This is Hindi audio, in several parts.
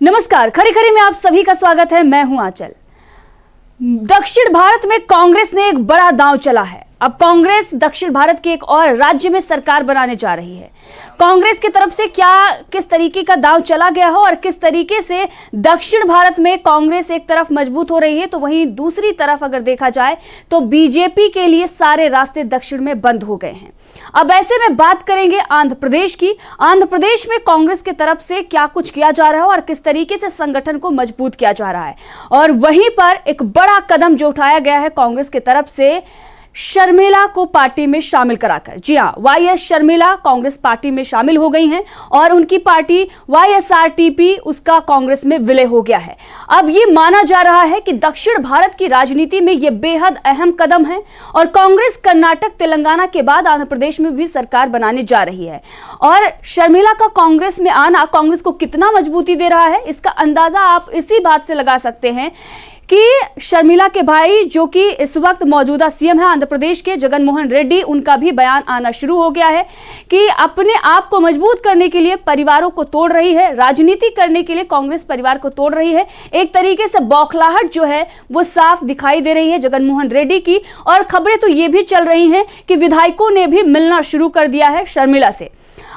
नमस्कार, खरी खरी में आप सभी का स्वागत है। मैं हूं आंचल। दक्षिण भारत में कांग्रेस ने एक बड़ा दांव चला है। अब कांग्रेस दक्षिण भारत के एक और राज्य में सरकार बनाने जा रही है। कांग्रेस की तरफ से किस तरीके का दांव चला गया हो और किस तरीके से दक्षिण भारत में कांग्रेस एक तरफ मजबूत हो रही है, तो वहीं दूसरी तरफ अगर देखा जाए तो बीजेपी के लिए सारे रास्ते दक्षिण में बंद हो गए हैं। अब ऐसे में बात करेंगे आंध्र प्रदेश की। आंध्र प्रदेश में कांग्रेस की तरफ से क्या कुछ किया जा रहा है और किस तरीके से संगठन को मजबूत किया जा रहा है, और वहीं पर एक बड़ा कदम जो उठाया गया है कांग्रेस की तरफ से शर्मिला को पार्टी में शामिल कराकर। जी हां, वाईएस शर्मिला कांग्रेस पार्टी में शामिल हो गई हैं और उनकी पार्टी वाईएसआरटीपी उसका कांग्रेस में विलय हो गया है। अब ये माना जा रहा है कि दक्षिण भारत की राजनीति में यह बेहद अहम कदम है और कांग्रेस कर्नाटक तेलंगाना के बाद आंध्र प्रदेश में भी सरकार बनाने जा रही है। और शर्मिला का कांग्रेस में आना कांग्रेस को कितना मजबूती दे रहा है, इसका अंदाजा आप इसी बात से लगा सकते हैं कि शर्मिला के भाई जो कि इस वक्त मौजूदा सीएम है आंध्र प्रदेश के, जगन मोहन रेड्डी, उनका भी बयान आना शुरू हो गया है कि अपने आप को मजबूत करने के लिए परिवारों को तोड़ रही है, राजनीति करने के लिए कांग्रेस परिवार को तोड़ रही है। एक तरीके से बौखलाहट जो है वो साफ दिखाई दे रही है जगन मोहन रेड्डी की। और खबरें तो ये भी चल रही हैं कि विधायकों ने भी मिलना शुरू कर दिया है शर्मिला से।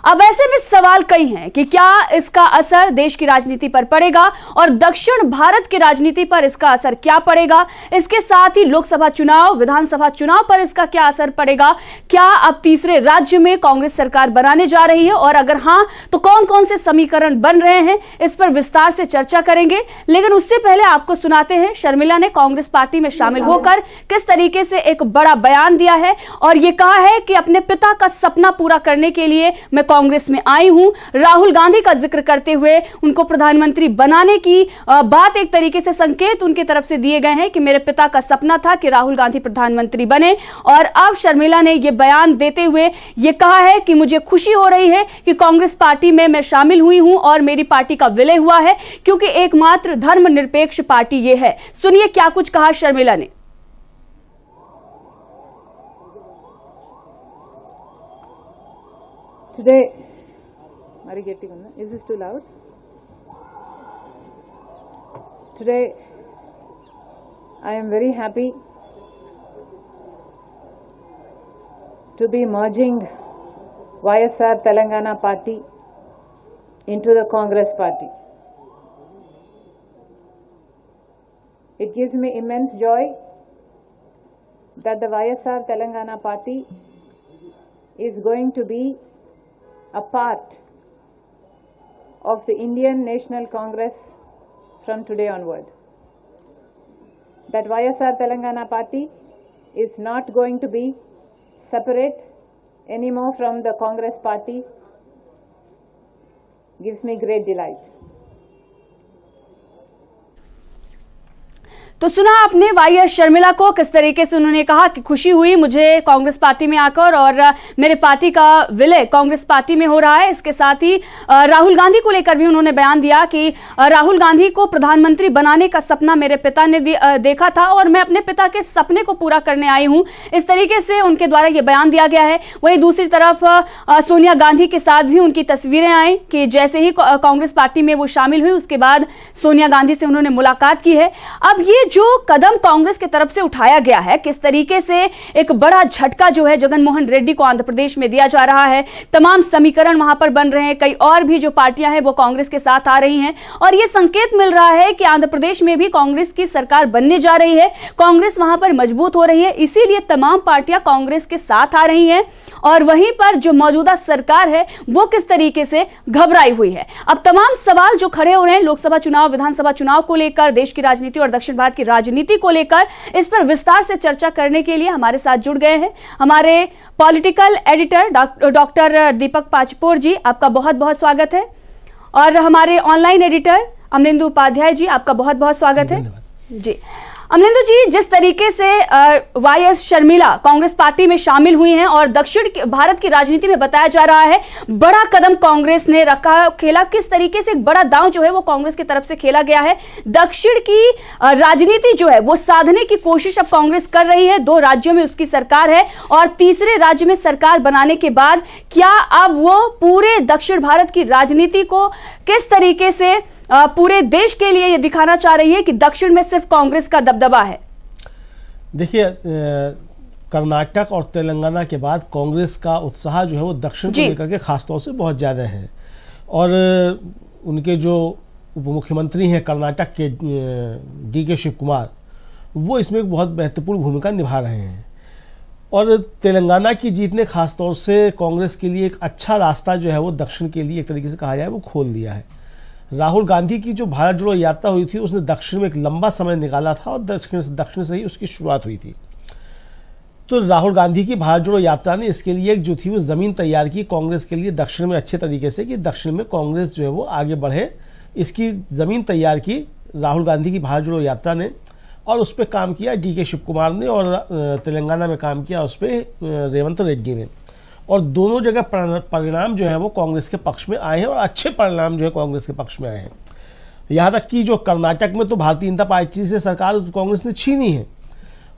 अब ऐसे में सवाल कई हैं कि क्या इसका असर देश की राजनीति पर पड़ेगा और दक्षिण भारत की राजनीति पर इसका असर क्या पड़ेगा। इसके साथ ही लोकसभा चुनाव, विधानसभा चुनाव पर इसका क्या असर पड़ेगा। क्या अब तीसरे राज्य में कांग्रेस सरकार बनाने जा रही है, और अगर हां तो कौन कौन से समीकरण बन रहे हैं, इस पर विस्तार से चर्चा करेंगे। लेकिन उससे पहले आपको सुनाते हैं शर्मिला ने कांग्रेस पार्टी में शामिल होकर किस तरीके से एक बड़ा बयान दिया है और यह कहा है कि अपने पिता का सपना पूरा करने के लिए मैं कांग्रेस में आई हूं। राहुल गांधी का जिक्र करते हुए उनको प्रधानमंत्री बनाने की बात, एक तरीके से संकेत उनके तरफ से दिए गए हैं कि मेरे पिता का सपना था कि राहुल गांधी प्रधानमंत्री बने। और अब शर्मिला ने यह बयान देते हुए यह कहा है कि मुझे खुशी हो रही है कि कांग्रेस पार्टी में मैं शामिल हुई हूं और मेरी पार्टी का विलय हुआ है, क्योंकि एकमात्र धर्मनिरपेक्ष पार्टी यह है। सुनिए क्या कुछ कहा शर्मिला ने। Today, is this too loud? Today, I am very happy to be merging YSR Telangana Party into the Congress Party. It gives me immense joy that the YSR Telangana Party is going to be a part of the Indian National Congress from today onward. That YSR Telangana Party is not going to be separate anymore from the Congress Party gives me great delight. तो सुना आपने वाईएस शर्मिला को, किस तरीके से उन्होंने कहा कि खुशी हुई मुझे कांग्रेस पार्टी में आकर और मेरे पार्टी का विलय कांग्रेस पार्टी में हो रहा है। इसके साथ ही राहुल गांधी को लेकर भी उन्होंने बयान दिया कि राहुल गांधी को प्रधानमंत्री बनाने का सपना मेरे पिता ने देखा था और मैं अपने पिता के सपने को पूरा करने आई हूं। इस तरीके से उनके द्वारा यह बयान दिया गया है। वहीं दूसरी तरफ सोनिया गांधी के साथ भी उनकी तस्वीरें आई कि जैसे ही कांग्रेस पार्टी में वो शामिल हुई उसके बाद सोनिया गांधी से उन्होंने मुलाकात की है। अब ये जो कदम कांग्रेस की तरफ से उठाया गया है, किस तरीके से एक बड़ा झटका जो है जगन मोहन रेड्डी को आंध्र प्रदेश में दिया जा रहा है, तमाम समीकरण वहां पर बन रहे हैं, कई और भी जो पार्टियां हैं वो कांग्रेस के साथ आ रही हैं और यह संकेत मिल रहा है कि आंध्र प्रदेश में भी कांग्रेस की सरकार बनने जा रही है, कांग्रेस वहां पर मजबूत हो रही है। इसीलिए तमाम पार्टियां कांग्रेस के साथ आ रही हैं और वहीं पर जो मौजूदा सरकार है वो किस तरीके से घबराई हुई है। अब तमाम सवाल जो खड़े हो रहे हैं लोकसभा चुनाव, विधानसभा चुनाव को लेकर, देश की राजनीति और दक्षिण भारत की राजनीति को लेकर, इस पर विस्तार से चर्चा करने के लिए हमारे साथ जुड़ गए हैं हमारे पॉलिटिकल एडिटर डॉक्टर दीपक पाचपोर जी, आपका बहुत बहुत स्वागत है। और हमारे ऑनलाइन एडिटर अमलिंदु उपाध्याय जी, आपका बहुत बहुत स्वागत है जी। अमलिंदु जी, जिस तरीके से वाईएस शर्मिला कांग्रेस पार्टी में शामिल हुई हैं और दक्षिण भारत की राजनीति में बताया जा रहा है बड़ा कदम कांग्रेस ने खेला, किस तरीके से एक बड़ा दांव जो है वो कांग्रेस की तरफ से खेला गया है। दक्षिण की राजनीति जो है वो साधने की कोशिश अब कांग्रेस कर रही है। 2 राज्यों में उसकी सरकार है और तीसरे राज्य में सरकार बनाने के बाद क्या अब वो पूरे दक्षिण भारत की राजनीति को किस तरीके से पूरे देश के लिए ये दिखाना चाह रही है कि दक्षिण में सिर्फ कांग्रेस का दबदबा है? देखिए, कर्नाटक और तेलंगाना के बाद कांग्रेस का उत्साह जो है वो दक्षिण को लेकर के खासतौर से बहुत ज़्यादा है। और उनके जो उप मुख्यमंत्री हैं कर्नाटक के DK शिव कुमार, वो इसमें एक बहुत महत्वपूर्ण भूमिका निभा रहे हैं। और तेलंगाना की जीत ने खासतौर से कांग्रेस के लिए एक अच्छा रास्ता जो है वो दक्षिण के लिए एक तरीके से कहा जाए वो खोल दिया है। राहुल गांधी की जो भारत जोड़ो यात्रा हुई थी उसने दक्षिण में एक लंबा समय निकाला था और दक्षिण से ही उसकी शुरुआत हुई थी। तो राहुल गांधी की भारत जोड़ो यात्रा ने इसके लिए एक जो थी वो ज़मीन तैयार की कांग्रेस के लिए दक्षिण में अच्छे तरीके से, कि दक्षिण में कांग्रेस जो है वो आगे बढ़े, इसकी ज़मीन तैयार की राहुल गांधी की भारत जोड़ो यात्रा ने। और उस पर काम किया DK शिव कुमार ने, और तेलंगाना में काम किया उस पर रेवंत रेड्डी ने। और दोनों जगह परिणाम जो है वो कांग्रेस के पक्ष में आए हैं, और अच्छे परिणाम जो है कांग्रेस के पक्ष में आए हैं। यहाँ तक कि जो कर्नाटक में तो भारतीय जनता पार्टी से सरकार कांग्रेस ने छीनी है।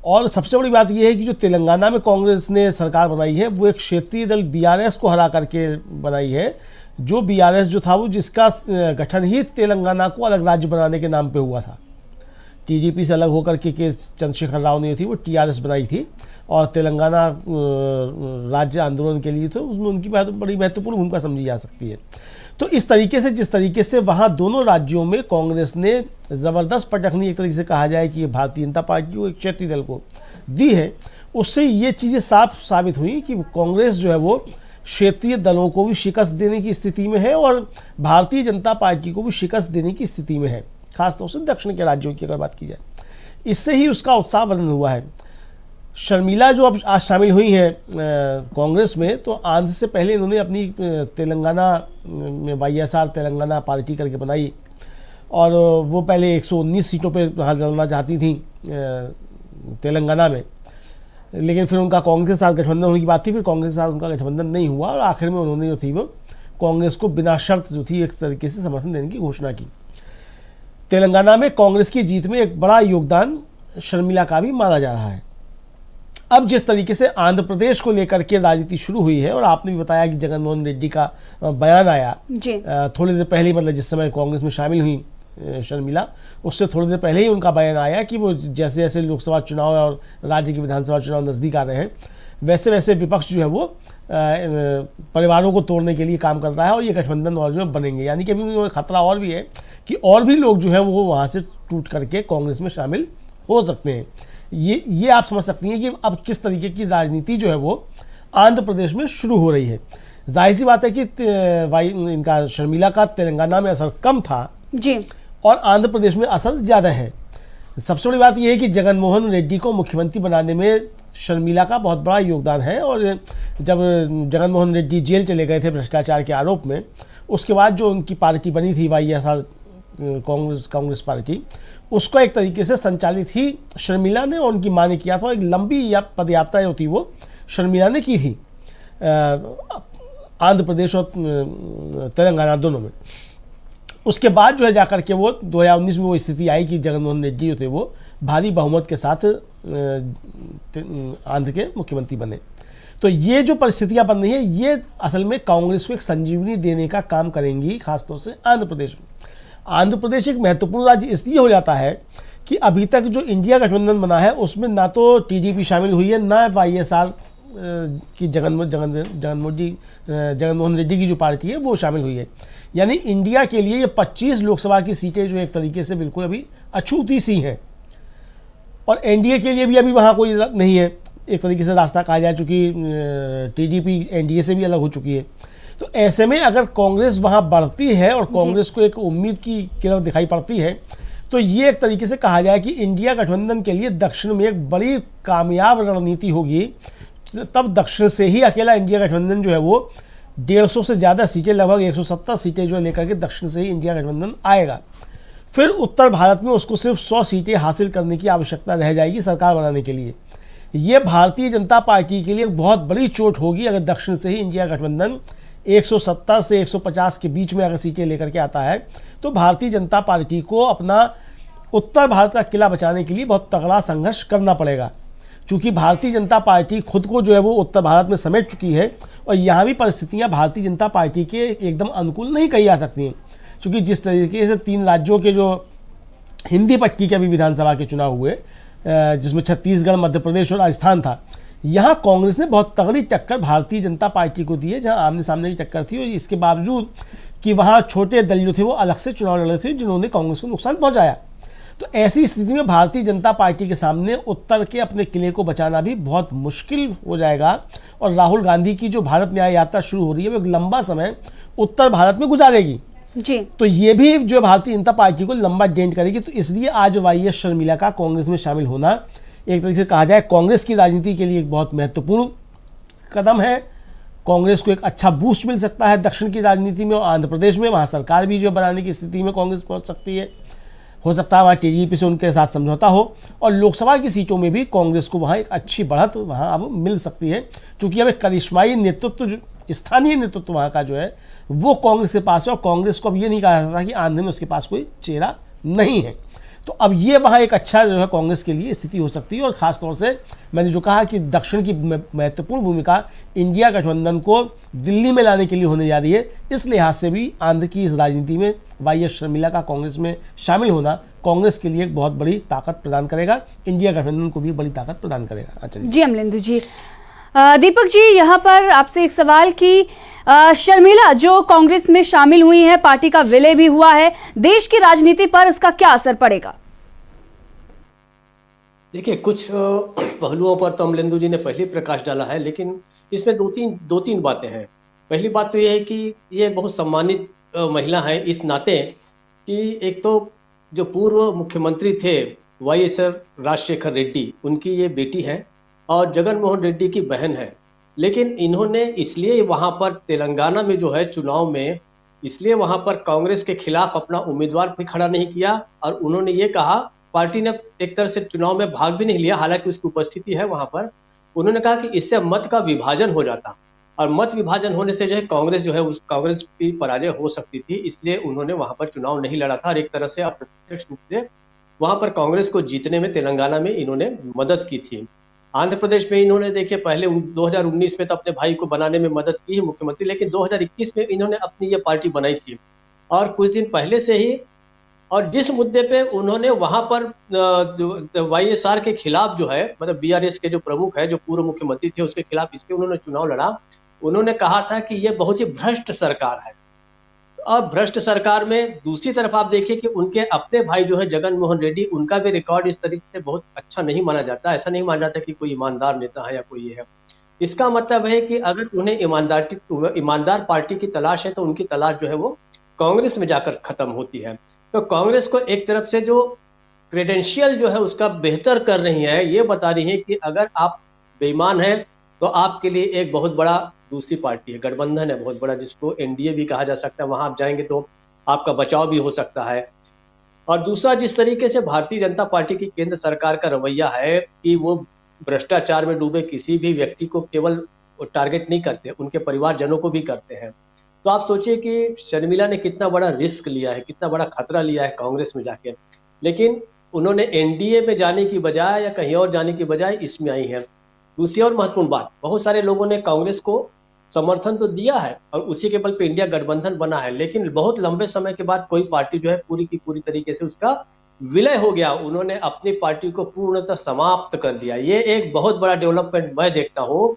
और सबसे बड़ी बात यह है कि जो तेलंगाना में कांग्रेस ने सरकार बनाई है वो एक क्षेत्रीय दल BRS को हरा करके बनाई है। जो BRS जो था वो जिसका गठन ही तेलंगाना को अलग राज्य बनाने के नाम पे हुआ था। TDP से अलग होकर के चंद्रशेखर राव ने थी वो TRS बनाई थी, और तेलंगाना राज्य आंदोलन के लिए तो उसमें उनकी बड़ी महत्वपूर्ण भूमिका समझी जा सकती है। तो इस तरीके से जिस तरीके से वहाँ दोनों राज्यों में कांग्रेस ने ज़बरदस्त पटखनी एक तरीके से कहा जाए कि ये भारतीय जनता पार्टी को एक क्षेत्रीय दल को दी है, उससे ये चीज़ें साफ साबित हुई कि कांग्रेस जो है वो क्षेत्रीय दलों को भी शिकस्त देने की स्थिति में है और भारतीय जनता पार्टी को भी शिकस्त देने की स्थिति में है, खासतौर से दक्षिण के राज्यों की अगर बात की जाए। इससे ही उसका उत्साह वर्धन हुआ है। शर्मिला जो अब आज शामिल हुई हैं कांग्रेस में, तो आंध्र से पहले इन्होंने अपनी तेलंगाना में YSR तेलंगाना पार्टी करके बनाई, और वो पहले 119 सीटों पे लड़ना चाहती थी तेलंगाना में, लेकिन फिर उनका कांग्रेस के साथ गठबंधन होने की बात थी, फिर कांग्रेस के साथ उनका गठबंधन नहीं हुआ, और आखिर में उन्होंने जो थी वो कांग्रेस को बिना शर्त जो थी एक तरीके से समर्थन देने की घोषणा की। तेलंगाना में कांग्रेस की जीत में एक बड़ा योगदान शर्मिला का भी माना जा रहा है। अब जिस तरीके से आंध्र प्रदेश को लेकर के राजनीति शुरू हुई है, और आपने भी बताया कि जगनमोहन रेड्डी का बयान आया थोड़ी देर पहले, मतलब जिस समय कांग्रेस में शामिल हुई शर्मिला, उससे थोड़ी देर पहले ही उनका बयान आया कि वो जैसे जैसे लोकसभा चुनाव और राज्य के विधानसभा चुनाव नज़दीक आ रहे हैं, वैसे वैसे विपक्ष जो है वो परिवारों को तोड़ने के लिए काम कर रहा है, और ये गठबंधन और जो बनेंगे, यानी कि अभी खतरा और भी है कि और भी लोग जो है वो वहाँ से टूट करके कांग्रेस में शामिल हो सकते हैं। ये आप समझ सकती हैं कि अब किस तरीके की राजनीति जो है वो आंध्र प्रदेश में शुरू हो रही है। जाहिर सी बात है कि इनका शर्मिला का तेलंगाना में असर कम था जी, और आंध्र प्रदेश में असर ज़्यादा है। सबसे बड़ी बात यह है कि जगनमोहन रेड्डी को मुख्यमंत्री बनाने में शर्मिला का बहुत बड़ा योगदान है, और जब जगनमोहन रेड्डी जेल चले गए थे भ्रष्टाचार के आरोप में, उसके बाद जो उनकी पार्टी बनी थी YSR कांग्रेस पार्टी, उसको एक तरीके से संचालित ही शर्मिला ने और उनकी मां ने किया था। एक लंबी पद यात्रा जो थी वो शर्मिला ने की थी आंध्र प्रदेश और तेलंगाना दोनों में। उसके बाद जो है जाकर के वो 2019 में वो स्थिति आई कि जगनमोहन रेड्डी जो थे वो भारी बहुमत के साथ आंध्र के मुख्यमंत्री बने। तो ये जो परिस्थितियां बन रही है ये असल में कांग्रेस को एक संजीवनी देने का काम करेंगी, खासतौर से आंध्र प्रदेश में। आंध्र प्रदेश एक महत्वपूर्ण राज्य इसलिए हो जाता है कि अभी तक जो इंडिया गठबंधन बना है उसमें ना तो TDP शामिल हुई है, ना YSR की जगनमोहन रेड्डी की जो पार्टी है वो शामिल हुई है। यानी इंडिया के लिए ये 25 लोकसभा की सीटें जो एक तरीके से बिल्कुल अभी अछूती सी हैं, और NDA के लिए भी अभी वहाँ कोई नहीं है एक तरीके से रास्ता कहा जाए, चूँकि TDP NDA से भी अलग हो चुकी है। तो ऐसे में अगर कांग्रेस वहाँ बढ़ती है और कांग्रेस को एक उम्मीद की किरण दिखाई पड़ती है, तो ये एक तरीके से कहा जाए कि इंडिया गठबंधन के लिए दक्षिण में एक बड़ी कामयाब रणनीति होगी। तब दक्षिण से ही अकेला इंडिया गठबंधन जो है वो 150 से ज़्यादा सीटें, लगभग 170 सीटें जो है लेकर के दक्षिण से ही इंडिया गठबंधन आएगा। फिर उत्तर भारत में उसको सिर्फ 100 सीटें हासिल करने की आवश्यकता रह जाएगी सरकार बनाने के लिए। ये भारतीय जनता पार्टी के लिए बहुत बड़ी चोट होगी अगर दक्षिण से ही इंडिया गठबंधन 170 से 150 के बीच में अगर सीटें लेकर के आता है, तो भारतीय जनता पार्टी को अपना उत्तर भारत का किला बचाने के लिए बहुत तगड़ा संघर्ष करना पड़ेगा। चूँकि भारतीय जनता पार्टी खुद को जो है वो उत्तर भारत में समेट चुकी है, और यहाँ भी परिस्थितियाँ भारतीय जनता पार्टी के एकदम अनुकूल नहीं कही जा सकती हैं। क्योंकि जिस तरीके से 3 राज्यों के जो हिंदी पट्टी के अभी विधानसभा के चुनाव हुए, जिसमें छत्तीसगढ़, मध्य प्रदेश और राजस्थान था, यहाँ कांग्रेस ने बहुत तगड़ी टक्कर भारतीय जनता पार्टी को दी है, जहाँ आमने सामने की टक्कर थी। और इसके बावजूद कि वहाँ छोटे दल जो थे वो अलग से चुनाव लड़ रहे थे, जिन्होंने कांग्रेस को नुकसान पहुँचाया। तो ऐसी स्थिति में भारतीय जनता पार्टी के सामने उत्तर के अपने किले को बचाना भी बहुत मुश्किल हो जाएगा। और राहुल गांधी की जो भारत न्याय यात्रा शुरू हो रही है वो एक लंबा समय उत्तर भारत में गुजारेगी जी। तो ये भी जो भारतीय जनता पार्टी को लंबा डेंट करेगी। तो इसलिए आज वाईएस शर्मिला का कांग्रेस में शामिल होना एक तरीके से कहा जाए कांग्रेस की राजनीति के लिए एक बहुत महत्वपूर्ण कदम है। कांग्रेस को एक अच्छा बूस्ट मिल सकता है दक्षिण की राजनीति में, और आंध्र प्रदेश में वहाँ सरकार भी जो बनाने की स्थिति में कांग्रेस पहुँच सकती है। हो सकता है वहाँ टीडीपी से उनके साथ समझौता हो, और लोकसभा की सीटों में भी कांग्रेस को वहाँ एक अच्छी बढ़त वहाँ अब मिल सकती है, क्योंकि अब एक करिश्माई नेतृत्व, स्थानीय नेतृत्व वहाँ का जो है वो कांग्रेस के पास है। और कांग्रेस को अब ये नहीं कहा जाता कि आंध्र में उसके पास कोई चेहरा नहीं है। तो अब ये वहाँ एक अच्छा जो है कांग्रेस के लिए स्थिति हो सकती है। और ख़ासतौर से मैंने जो कहा कि दक्षिण की महत्वपूर्ण भूमिका इंडिया गठबंधन को दिल्ली में लाने के लिए होने जा रही है, इस लिहाज से भी आंध्र की इस राजनीति में वाईएस शर्मिला का कांग्रेस में शामिल होना कांग्रेस के लिए एक बहुत बड़ी ताकत प्रदान करेगा, इंडिया गठबंधन को भी बड़ी ताकत प्रदान करेगा। अच्छा जी अमलेंदु जी। दीपक जी, यहाँ पर आपसे एक सवाल कि शर्मिला जो कांग्रेस में शामिल हुई है, पार्टी का विलय भी हुआ है, देश की राजनीति पर इसका क्या असर पड़ेगा? देखिए, कुछ पहलुओं पर तो अमलेंदु जी ने पहले ही प्रकाश डाला है, लेकिन इसमें दो तीन बातें हैं। पहली बात तो यह है कि ये बहुत सम्मानित महिला है इस नाते कि एक तो जो पूर्व मुख्यमंत्री थे वाईएस राजशेखर रेड्डी, उनकी ये बेटी है और जगन मोहन रेड्डी की बहन है। लेकिन इन्होंने इसलिए वहाँ पर तेलंगाना में जो है चुनाव में, इसलिए वहाँ पर कांग्रेस के खिलाफ अपना उम्मीदवार भी खड़ा नहीं किया, और उन्होंने ये कहा, पार्टी ने एक तरह से चुनाव में भाग भी नहीं लिया, हालांकि उसकी उपस्थिति है वहाँ पर। उन्होंने कहा कि इससे मत का विभाजन हो जाता, और मत विभाजन होने से जो है कांग्रेस जो है उस कांग्रेस की पराजय हो सकती थी, इसलिए उन्होंने वहाँ पर चुनाव नहीं लड़ा था। और एक तरह से अप्रत्यक्ष रूप से वहाँ पर कांग्रेस को जीतने में तेलंगाना में इन्होंने मदद की थी। आंध्र प्रदेश में इन्होंने देखिए पहले 2019 में तो अपने भाई को बनाने में मदद की है मुख्यमंत्री, लेकिन 2021 में इन्होंने अपनी ये पार्टी बनाई थी। और कुछ दिन पहले से ही, और जिस मुद्दे पे उन्होंने वहां पर वाईएसआर के खिलाफ जो है, मतलब बीआरएस के जो प्रमुख है, जो पूर्व मुख्यमंत्री थे, उसके खिलाफ इसके उन्होंने चुनाव लड़ा। उन्होंने कहा था कि ये बहुत ही भ्रष्ट सरकार है। और भ्रष्ट सरकार में दूसरी तरफ आप देखिए कि उनके अपने भाई जो है जगन मोहन रेड्डी, उनका भी रिकॉर्ड इस तरीके से बहुत अच्छा नहीं माना जाता। ऐसा नहीं माना जाता कि कोई ईमानदार नेता है या कोई ये है। इसका मतलब है कि अगर उन्हें ईमानदार पार्टी की तलाश है तो उनकी तलाश जो है वो कांग्रेस में जाकर खत्म होती है। तो कांग्रेस को एक तरफ से जो क्रेडेंशियल जो है उसका बेहतर कर रही है, ये बता रही है कि अगर आप बेईमान हैं तो आपके लिए एक बहुत बड़ा दूसरी पार्टी है, गठबंधन है बहुत बड़ा, जिसको एनडीए भी कहा जा सकता है। वहां आप जाएंगे तो आपका बचाव भी हो सकता है। और दूसरा, जिस तरीके से भारतीय जनता पार्टी की केंद्र सरकार का रवैया है कि वो भ्रष्टाचार में डूबे किसी भी व्यक्ति को केवल टारगेट नहीं करते, उनके परिवारजनों को भी करते हैं। तो आप सोचिए कि शर्मिला ने कितना बड़ा रिस्क लिया है, कितना बड़ा खतरा लिया है कांग्रेस में जाके। लेकिन उन्होंने एनडीए में जाने की बजाय या कहीं और जाने की बजाय इसमें आई है। दूसरी और महत्वपूर्ण बात, बहुत सारे लोगों ने कांग्रेस को समर्थन तो दिया है और उसी के बल पे इंडिया गठबंधन बना है, लेकिन बहुत लंबे समय के बाद कोई पार्टी जो है पूरी की पूरी तरीके से उसका विलय हो गया। उन्होंने अपनी पार्टी को पूर्णतः समाप्त कर दिया। ये एक बहुत बड़ा डेवलपमेंट मैं देखता हूँ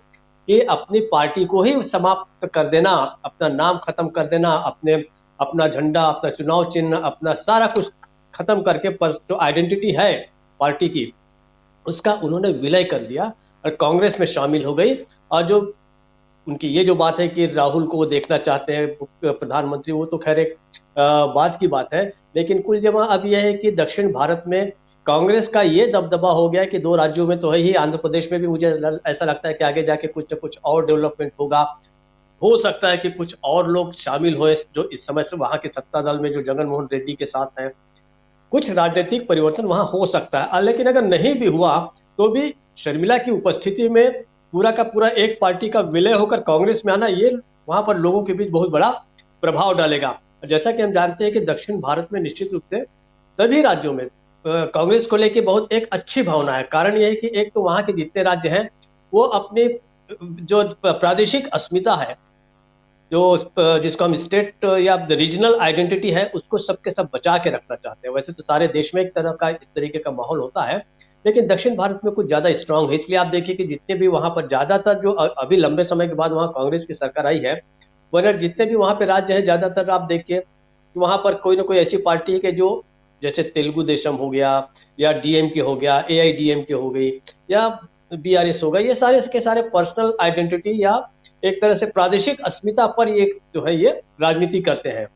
कि अपनी पार्टी को ही समाप्त कर देना, अपना नाम खत्म कर देना, अपना झंडा, अपना चुनाव चिन्ह, अपना सारा कुछ खत्म करके जो आइडेंटिटी है पार्टी की, उसका उन्होंने विलय कर दिया और कांग्रेस में शामिल हो गई। और जो उनकी ये जो बात है कि राहुल को वो देखना चाहते हैं प्रधानमंत्री, वो तो खैर एक बात की बात है, लेकिन कुल जमा अब यह है कि दक्षिण भारत में कांग्रेस का ये दबदबा हो गया कि 2 राज्यों में तो है ही, आंध्र प्रदेश में भी मुझे ऐसा लगता है कि आगे जाके कुछ न कुछ और डेवलपमेंट होगा। हो सकता है कि कुछ और लोग शामिल हुए जो इस समय से वहां के सत्ता दल में जो जगन मोहन रेड्डी के साथ हैं, कुछ राजनीतिक परिवर्तन वहां हो सकता है। लेकिन अगर नहीं भी हुआ तो भी शर्मिला की उपस्थिति में पूरा का पूरा एक पार्टी का विलय होकर कांग्रेस में आना, ये वहां पर लोगों के बीच बहुत बड़ा प्रभाव डालेगा। जैसा कि हम जानते हैं कि दक्षिण भारत में निश्चित रूप से सभी राज्यों में कांग्रेस को लेकर बहुत एक अच्छी भावना है। कारण यह है कि एक तो वहां के जितने राज्य हैं वो अपने जो प्रादेशिक अस्मिता है जिसको हम स्टेट या रीजनल आइडेंटिटी है उसको सबके सब बचा के रखना चाहते हैं। वैसे तो सारे देश में एक तरह का इस तरीके का माहौल होता है, लेकिन दक्षिण भारत में कुछ ज़्यादा स्ट्रांग है। इसलिए आप देखिए कि जितने भी वहाँ पर ज़्यादातर जो अभी लंबे समय के बाद वहाँ कांग्रेस की सरकार आई है, वरना जितने भी वहाँ पे राज्य हैं ज़्यादातर आप देखिए कि वहाँ पर कोई ना कोई ऐसी पार्टी है कि जो जैसे तेलुगु देशम हो गया या डीएमके हो गया, एआईडीएमके हो गई या बीआरएस होगा, ये सारे के सारे पर्सनल आइडेंटिटी या एक तरह से प्रादेशिक अस्मिता पर ये जो है ये राजनीति करते हैं।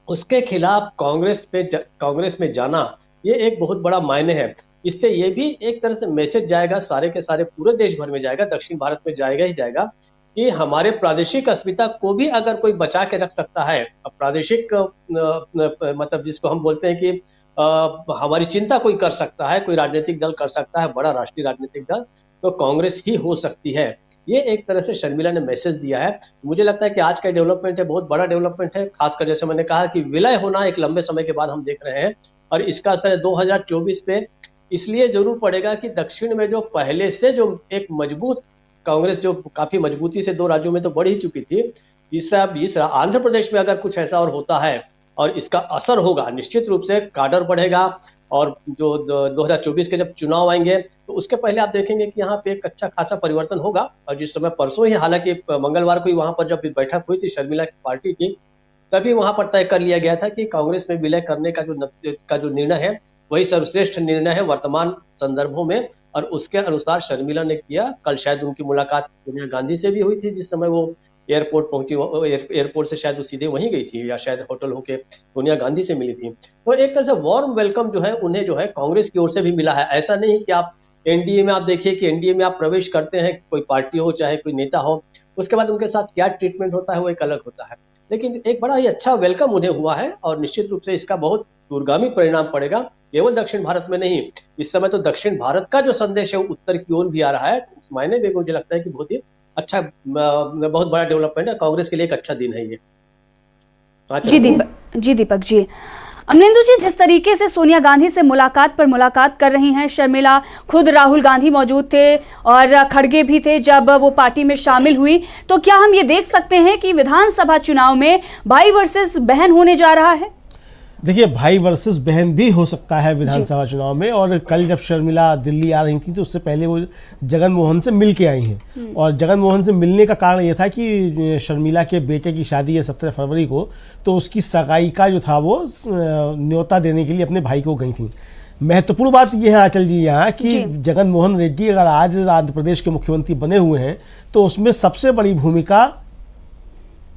उसके खिलाफ कांग्रेस में जाना ये एक बहुत बड़ा मायने है। इससे ये भी एक तरह से मैसेज जाएगा, सारे के सारे पूरे देश भर में जाएगा, दक्षिण भारत में जाएगा ही जाएगा कि हमारे प्रादेशिक अस्मिता को भी अगर कोई बचा के रख सकता है, प्रादेशिक मतलब जिसको हम बोलते हैं कि हमारी चिंता कोई कर सकता है, कोई राजनीतिक दल कर सकता है, बड़ा राष्ट्रीय राजनीतिक दल, तो कांग्रेस ही हो सकती है। ये एक तरह से शर्मिला ने मैसेज दिया है। मुझे लगता है कि आज का डेवलपमेंट है, बहुत बड़ा डेवलपमेंट है, खासकर जैसे मैंने कहा कि विलय होना एक लंबे समय के बाद हम देख रहे हैं, और इसका असर 2024 पे इसलिए जरूर पड़ेगा कि दक्षिण में जो पहले से जो एक मजबूत कांग्रेस जो काफी मजबूती से 2 राज्यों में तो बढ़ ही चुकी थी, तीसरा आंध्र प्रदेश में अगर कुछ ऐसा और होता है और इसका असर होगा, निश्चित रूप से काडर बढ़ेगा। और जो 2024 के जब चुनाव आएंगे तो उसके पहले आप देखेंगे कि यहाँ पे एक अच्छा खासा परिवर्तन होगा। और जिस समय परसों ही, हालांकि मंगलवार को ही वहां पर जब बैठक हुई थी शर्मिला की पार्टी की, तभी वहां पर तय कर लिया गया था कि कांग्रेस में विलय करने का जो निर्णय है वही सर्वश्रेष्ठ निर्णय है वर्तमान संदर्भों में, और उसके अनुसार शर्मिला ने किया। कल शायद उनकी मुलाकात सोनिया गांधी से भी हुई थी, जिस समय वो एयरपोर्ट पहुंची, एयरपोर्ट से शायद वो सीधे वहीं गई थी या शायद होटल होके सोनिया गांधी से मिली थी। तो एक तरह से वार्म वेलकम जो है उन्हें जो है कांग्रेस की ओर से भी मिला है। ऐसा नहीं कि आप एनडीए में, आप देखिए कि एनडीए में आप प्रवेश करते हैं, कोई पार्टी हो चाहे कोई नेता हो, उसके बाद उनके साथ क्या ट्रीटमेंट होता है वो एक अलग होता है, लेकिन एक बड़ा ही अच्छा वेलकम उन्हें हुआ है। और निश्चित रूप से इसका बहुत दूरगामी परिणाम पड़ेगा, केवल दक्षिण भारत में नहीं। इस समय तो दक्षिण भारत का जो संदेश है वो उत्तर की ओर भी आ रहा है। उस मायने में मुझे लगता है कि बहुत ही अच्छा, बहुत बड़ा डेवलपमेंट है, कांग्रेस के लिए एक अच्छा दिन है ये। जी दीपक जी। अमलेंदु जी, जिस तरीके से सोनिया गांधी से मुलाकात पर मुलाकात कर रही हैं शर्मिला, खुद राहुल गांधी मौजूद थे और खड़गे भी थे जब वो पार्टी में शामिल हुई, तो क्या हम ये देख सकते हैं कि विधानसभा चुनाव में भाई वर्सेस बहन होने जा रहा है? देखिए, भाई वर्सेस बहन भी हो सकता है विधानसभा चुनाव में। और कल जब शर्मिला दिल्ली आ रही थी तो उससे पहले वो जगन मोहन से मिल के आई हैं, और जगन मोहन से मिलने का कारण ये था कि शर्मिला के बेटे की शादी है 17 फरवरी को, तो उसकी सगाई का जो था वो न्योता देने के लिए अपने भाई को गई थी। महत्वपूर्ण बात यह है आंचल जी यहाँ कि जगन मोहन रेड्डी अगर आज आंध्र प्रदेश के मुख्यमंत्री बने हुए हैं तो उसमें सबसे बड़ी भूमिका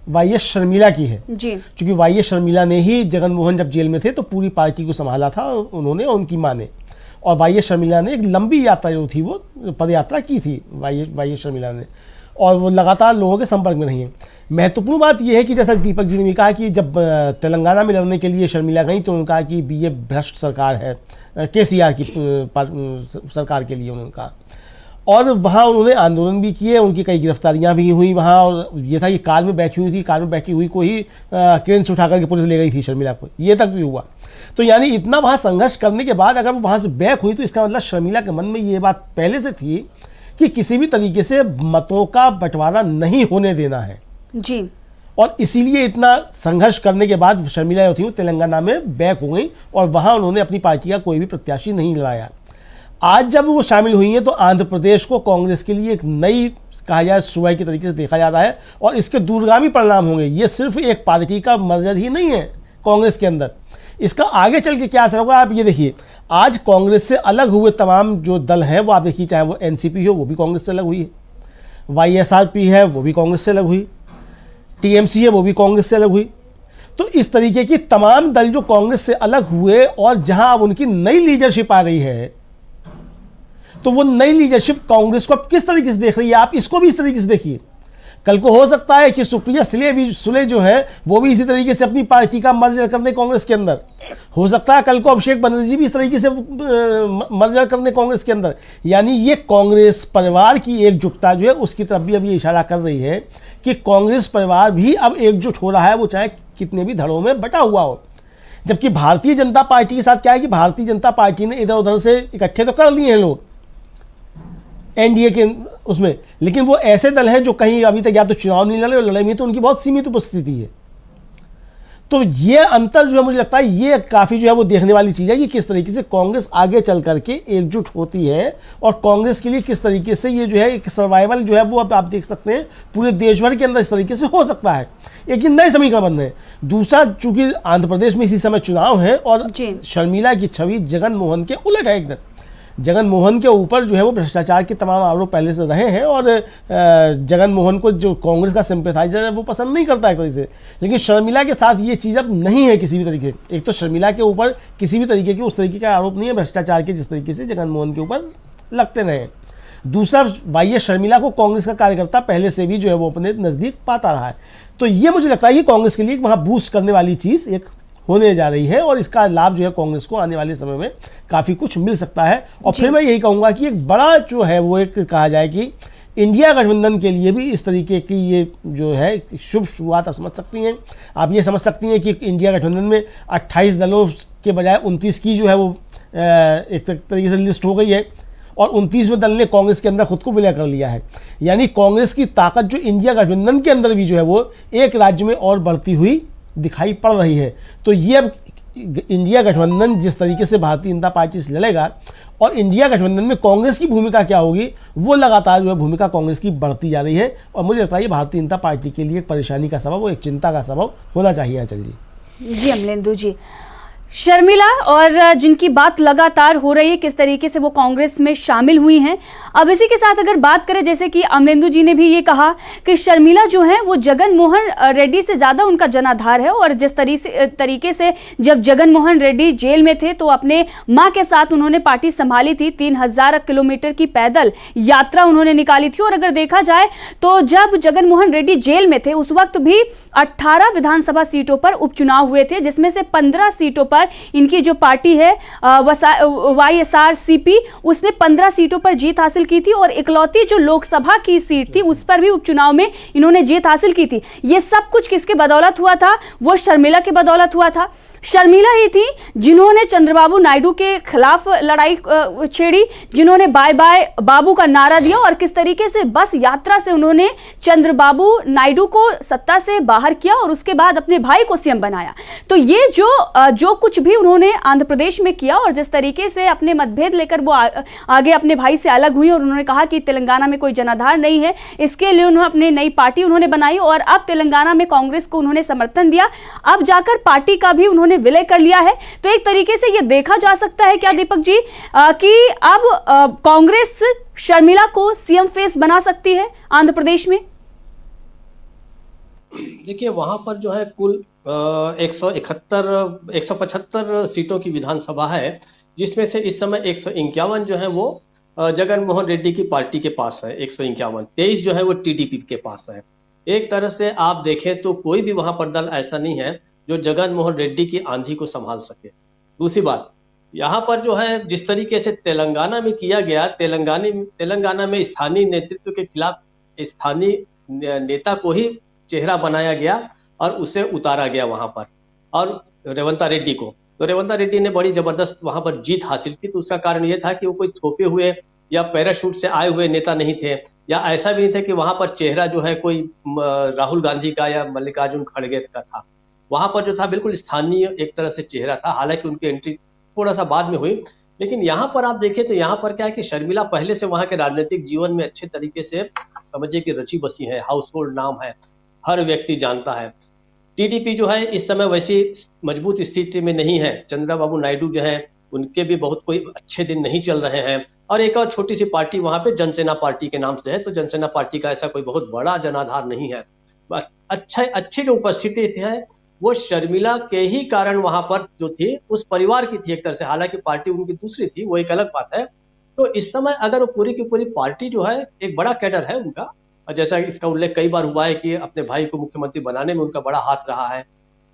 वाईएस शर्मिला की है जी, क्योंकि वाईएस शर्मिला ने ही जगन मोहन जब जेल में थे तो पूरी पार्टी को संभाला था उन्होंने, उनकी मां ने। और वाईएस शर्मिला ने एक लंबी यात्रा जो थी वो पद यात्रा की थी वाईएस शर्मिला ने, और वो लगातार लोगों के संपर्क में रही है। महत्वपूर्ण बात यह है कि जैसा दीपक जी ने भी कहा कि जब तेलंगाना में लड़ने के लिए शर्मिला गई तो उन्होंने कहा कि ये भ्रष्ट सरकार है, केसीआर की सरकार के लिए उन्होंने कहा। और वहाँ उन्होंने आंदोलन भी किए, उनकी कई गिरफ्तारियां भी हुई वहाँ। और ये था कि कार में बैठी हुई थी, कार में बैठी हुई को ही क्रेन से उठा करके पुलिस ले गई थी शर्मिला को, ये तक भी हुआ। तो यानी इतना वहाँ संघर्ष करने के बाद अगर वो वहाँ से बैक हुई तो इसका मतलब शर्मिला के मन में ये बात पहले से थी कि किसी भी तरीके से मतों का बंटवारा नहीं होने देना है जी। और इसीलिए इतना संघर्ष करने के बाद शर्मिला जो थी वो तेलंगाना में बैक हो गई और वहाँ उन्होंने अपनी पार्टी का कोई भी प्रत्याशी नहीं लड़ाया। आज जब वो शामिल हुई हैं तो आंध्र प्रदेश को कांग्रेस के लिए एक नई, कहा जाए, सुबह की तरीके से देखा जा रहा है और इसके दूरगामी परिणाम होंगे। ये सिर्फ एक पार्टी का मर्जर ही नहीं है कांग्रेस के अंदर, इसका आगे चल के क्या असर होगा आप ये देखिए। आज कांग्रेस से अलग हुए तमाम जो दल हैं वो आप देखिए, चाहे वो एनसीपी हो वो भी कांग्रेस से अलग हुई है, वाईएसआरपी है वो भी कांग्रेस से अलग हुई, टीएमसी है वो भी कांग्रेस से अलग हुई। तो इस तरीके की तमाम दल जो कांग्रेस से अलग हुए और जहां अब उनकी नई लीडरशिप आ गई है, तो वो नई लीडरशिप कांग्रेस को अब किस तरीके से देख रही है, आप इसको भी इस तरीके से देखिए। कल को हो सकता है कि सुप्रिया सुले जो है वो भी इसी तरीके से अपनी पार्टी का मर्जर कर दे कांग्रेस के अंदर। हो सकता है कल को अभिषेक बनर्जी भी इस तरीके से मर्जर कर दे कांग्रेस के अंदर। यानी ये कांग्रेस परिवार की एकजुटता जो है उसकी तरफ भी अब ये इशारा कर रही है कि कांग्रेस परिवार भी अब एकजुट हो रहा है, वो चाहे कितने भी धड़ों में बटा हुआ हो। जबकि भारतीय जनता पार्टी के साथ क्या है कि भारतीय जनता पार्टी ने इधर उधर से इकट्ठे तो कर लिए हैं लोग, एनडीए के उसमें, लेकिन वो ऐसे दल हैं जो कहीं अभी तक या तो चुनाव नहीं लड़े और लड़ाई में तो उनकी बहुत सीमित उपस्थिति है। तो ये अंतर जो है मुझे लगता है ये काफ़ी जो है वो देखने वाली चीज़ है कि किस तरीके से कांग्रेस आगे चल करके एकजुट होती है और कांग्रेस के लिए किस तरीके से ये जो है एक सर्वाइवल जो है वो अब आप देख सकते हैं पूरे देश भर के अंदर इस तरीके से हो सकता है। एक नए समीकरण बन रहे हैं। दूसरा, चूंकि आंध्र प्रदेश में इसी समय चुनाव है और शर्मिला की छवि जगन मोहन के उलट है एकदम। जगन मोहन के ऊपर जो है वो भ्रष्टाचार के तमाम आरोप पहले से रहे हैं और जगन मोहन को जो कांग्रेस का सिंपैथाइजर है वो पसंद नहीं करता एक तरीके से। लेकिन शर्मिला के साथ ये चीज़ अब नहीं है किसी भी तरीके। एक तो शर्मिला के ऊपर किसी भी तरीके के उस तरीके का आरोप नहीं है भ्रष्टाचार के जिस तरीके से जगन मोहन के ऊपर लगते रहे। दूसरा, वाई शर्मिला को कांग्रेस का कार्यकर्ता पहले से भी जो है वो अपने नज़दीक पाता रहा है। तो ये मुझे लगता है कि कांग्रेस के लिए वहाँ बूस्ट करने वाली चीज़ एक होने जा रही है और इसका लाभ जो है कांग्रेस को आने वाले समय में काफ़ी कुछ मिल सकता है। और फिर मैं यही कहूँगा कि एक बड़ा जो है वो एक कहा जाए कि इंडिया गठबंधन के लिए भी इस तरीके की ये जो है शुभ शुरुआत आप समझ सकती हैं। आप ये समझ सकती हैं कि इंडिया गठबंधन में 28 दलों के बजाय 29 की जो है वो एक तरीके से लिस्ट हो गई है और 29वें दल ने कांग्रेस के अंदर खुद को विलय कर लिया है। यानी कांग्रेस की ताकत जो इंडिया गठबंधन के अंदर भी जो है वो एक राज्य में और बढ़ती हुई दिखाई पड़ रही है। तो ये अब इंडिया गठबंधन जिस तरीके से भारतीय जनता पार्टी से लड़ेगा और इंडिया गठबंधन में कांग्रेस की भूमिका क्या होगी वो लगातार जो है भूमिका कांग्रेस की बढ़ती जा रही है और मुझे लगता है ये भारतीय जनता पार्टी के लिए एक परेशानी का सबब, वो एक चिंता का सबब होना चाहिए। आंचल जी। अमलेंदु जी, शर्मिला और जिनकी बात लगातार हो रही है किस तरीके से वो कांग्रेस में शामिल हुई हैं। अब इसी के साथ अगर बात करें, जैसे कि अमलेंदु जी ने भी ये कहा कि शर्मिला जो है वो जगन मोहन रेड्डी से ज़्यादा उनका जनाधार है और जिस तरीके से जब जगन मोहन रेड्डी जेल में थे तो अपने मां के साथ उन्होंने पार्टी संभाली थी। 3000 किलोमीटर की पैदल यात्रा उन्होंने निकाली थी। और अगर देखा जाए तो जब जगन मोहन रेड्डी जेल में थे उस वक्त भी 18 विधानसभा सीटों पर उपचुनाव हुए थे, जिसमें से 15 सीटों पर इनकी जो पार्टी है YSRCP उसने 15 सीटों पर जीत हासिल की थी और इकलौती जो लोकसभा की सीट थी उस पर भी उपचुनाव में इन्होंने जीत हासिल की थी। ये सब कुछ किसके बदौलत हुआ था? वो शर्मिला के बदौलत हुआ था। शर्मिला ही थी जिन्होंने चंद्रबाबू नायडू के खिलाफ लड़ाई छेड़ी, जिन्होंने बाय बाय बाबू का नारा दिया और किस तरीके से बस यात्रा से उन्होंने चंद्रबाबू नायडू को सत्ता से बाहर किया और उसके बाद अपने भाई को सीएम बनाया। तो ये जो कुछ भी उन्होंने आंध्र प्रदेश में किया और जिस तरीके से अपने मतभेद लेकर वो आगे अपने भाई से अलग हुई और उन्होंने कहा कि तेलंगाना में कोई जनाधार नहीं है, इसके लिए उन्होंने अपनी नई पार्टी उन्होंने बनाई और अब तेलंगाना में कांग्रेस को उन्होंने समर्थन दिया। अब जाकर पार्टी का भी उन्होंने विलय कर लिया है। तो एक तरीके से यह देखा जा सकता है क्या दीपक जी कि अब कांग्रेस शर्मिला को सीएम फेस बना सकती है आंध्र प्रदेश में? देखिए, वहां पर जो है कुल 175 सीटों की विधानसभा है, जिसमें से इस समय 151 जो है वो जगन मोहन रेड्डी की पार्टी के पास है। 151, 23 जो है वो टीडीपी के पास है। एक तरह से आप देखें तो कोई भी वहां पर दल ऐसा नहीं है जो जगन मोहन रेड्डी की आंधी को संभाल सके। दूसरी बात, यहाँ पर जो है जिस तरीके से तेलंगाना में किया गया, तेलंगाना में स्थानीय नेतृत्व के खिलाफ स्थानीय नेता को ही चेहरा बनाया गया और उसे उतारा गया वहां पर, और रेवंता रेड्डी को। तो रेवंता रेड्डी ने बड़ी जबरदस्त वहां पर जीत हासिल की। तो उसका कारण यह था कि वो कोई थोपे हुए या पैराशूट से आए हुए नेता नहीं थे, या ऐसा भी नहीं था कि वहां पर चेहरा जो है कोई राहुल गांधी का या मल्लिकार्जुन खड़गे का था। वहां पर जो था बिल्कुल स्थानीय एक तरह से चेहरा था। हालांकि उनकी एंट्री थोड़ा सा बाद में हुई, लेकिन यहाँ पर आप देखें तो यहाँ पर क्या है कि शर्मिला पहले से वहां के राजनीतिक जीवन में अच्छे तरीके से समझिए कि रची बसी है, हाउसहोल्ड नाम है, हर व्यक्ति जानता है। टीडीपी जो है इस समय वैसी मजबूत स्थिति में नहीं है। चंद्रबाबू नायडू जो है उनके भी बहुत कोई अच्छे दिन नहीं चल रहे हैं, और एक और छोटी सी पार्टी वहां पे जनसेना पार्टी के नाम से है। तो जनसेना पार्टी का ऐसा कोई बहुत बड़ा जनाधार नहीं है। अच्छी जो उपस्थिति है वो शर्मिला के ही कारण वहां पर जो थी उस परिवार की थी एक तरह से। हालांकि पार्टी उनकी दूसरी थी, वो एक अलग बात है। तो इस समय अगर वो पूरी की पूरी पार्टी जो है एक बड़ा कैडर है उनका, और जैसा इसका उल्लेख कई बार हुआ है कि अपने भाई को मुख्यमंत्री बनाने में उनका बड़ा हाथ रहा है।